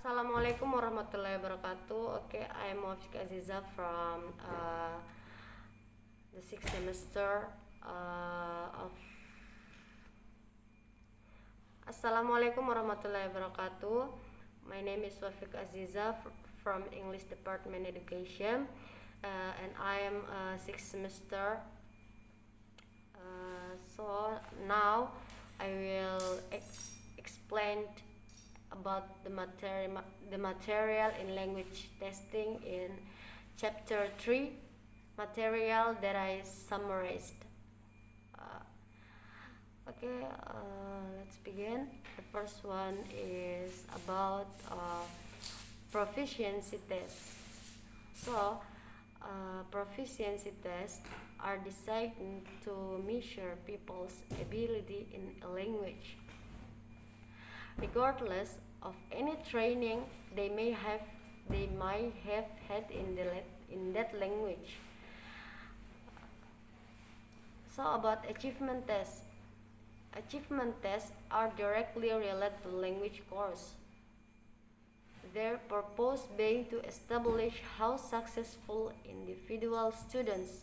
Assalamualaikum warahmatullahi wabarakatuh. Okay, I am Wafiq Azizah from the sixth semester of. Assalamualaikum warahmatullahi wabarakatuh. My name is Wafiq Azizah from English Department Education, and I am sixth semester. So now I will explain about the material in language testing in chapter 3 material that I summarized. Let's begin. The first one is about proficiency tests. So proficiency tests are designed to measure people's ability in a language, regardless of any training they might have had in that language. So about achievement tests. Achievement tests are directly related to language course. Their purpose being to establish how successful individual students,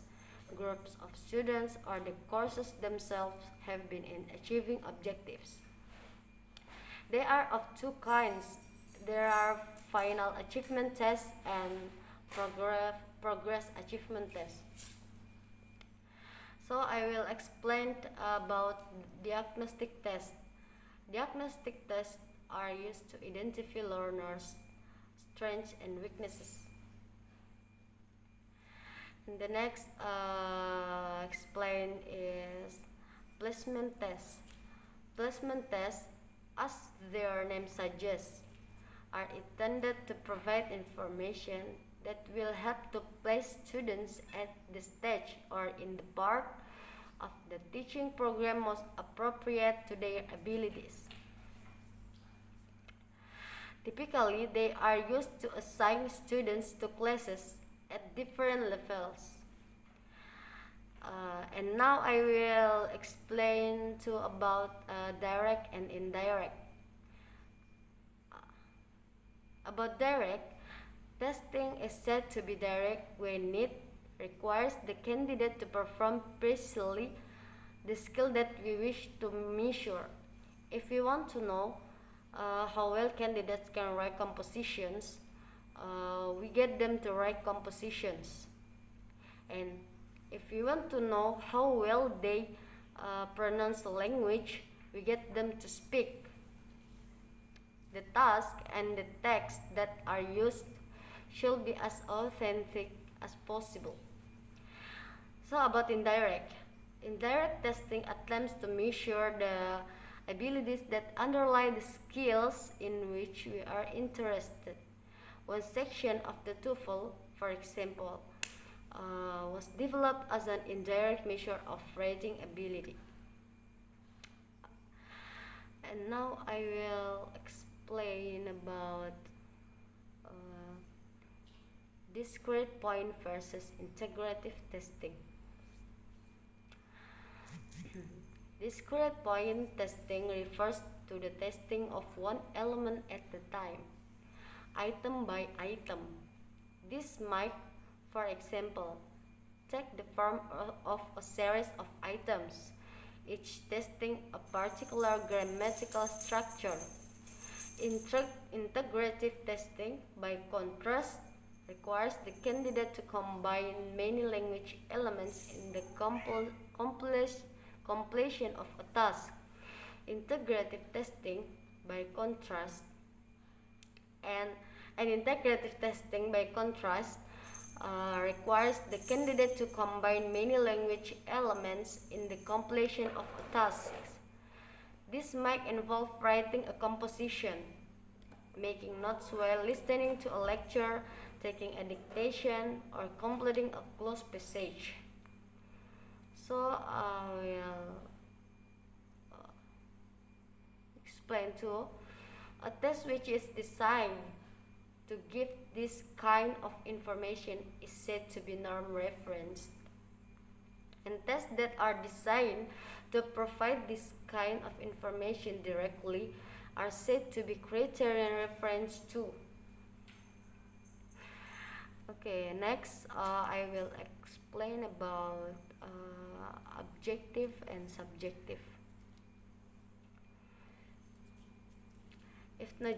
groups of students, or the courses themselves have been in achieving objectives. They are of two kinds. There are final achievement tests and progress achievement tests. So I will explain about diagnostic tests. Diagnostic tests are used to identify learners' strengths and weaknesses. And the next explain is placement tests. Placement tests, as their name suggests, are intended to provide information that will help to place students at the stage or in the part of the teaching program most appropriate to their abilities. Typically, they are used to assign students to classes at different levels. And now I will explain about direct and indirect. About direct, testing is said to be direct when it requires the candidate to perform precisely the skill that we wish to measure. If we want to know how well candidates can write compositions, we get them to write compositions. And if we want to know how well they pronounce the language, we get them to speak. The task and the text that are used should be as authentic as possible. So about indirect. Indirect testing attempts to measure the abilities that underlie the skills in which we are interested. One section of the TOEFL, for example, was developed as an indirect measure of writing ability. And now I will explain about discrete point versus integrative testing. Discrete point testing refers to the testing of one element at a time, item by item. This might, for example, take the form of a series of items, each testing a particular grammatical structure. Integrative testing, by contrast, requires the candidate to combine many language elements in the completion of a task. Integrative testing, by contrast, requires the candidate to combine many language elements in the completion of a task. This might involve writing a composition, making notes while listening to a lecture, taking a dictation, or completing a closed passage. So I will explain too. A test which is designed to give this kind of information is said to be norm referenced. And tests that are designed to provide this kind of information directly are said to be criterion reference to. Okay, next I will explain about objective and subjective. If no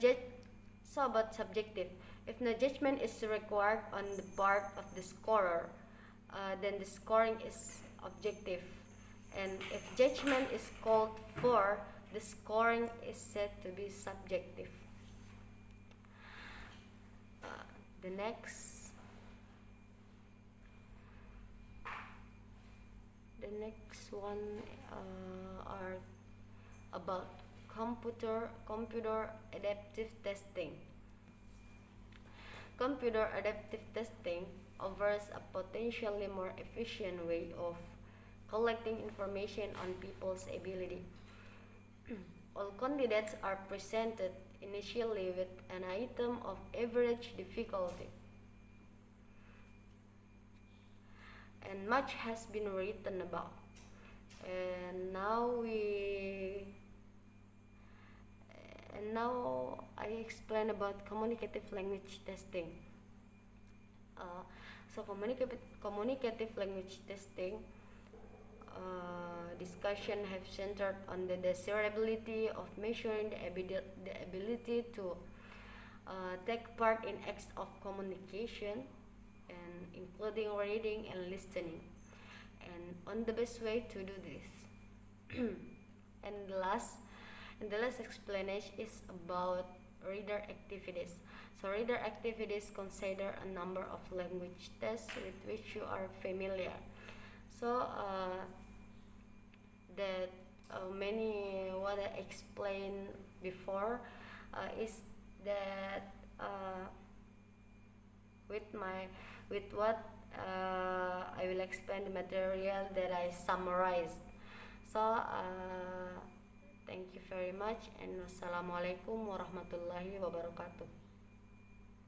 so about subjective, if no judgment is required on the part of the scorer, then the scoring is objective, and if judgment is called for, the scoring is said to be subjective. The next one are about computer adaptive testing. Computer adaptive testing offers a potentially more efficient way of collecting information on people's ability. All candidates are presented initially with an item of average difficulty, and much has been written about. And now I explain about communicative language testing. So communicative language testing discussion have centered on the desirability of measuring the ability to take part in acts of communication, and including reading and listening, and on the best way to do this. and the last explanation is about reader activities. So reader activities consider a number of language tests with which you are familiar. So that many what I explained before is that with what I will explain the material that I summarized. So thank you very much, and wassalamualaikum warahmatullahi wabarakatuh.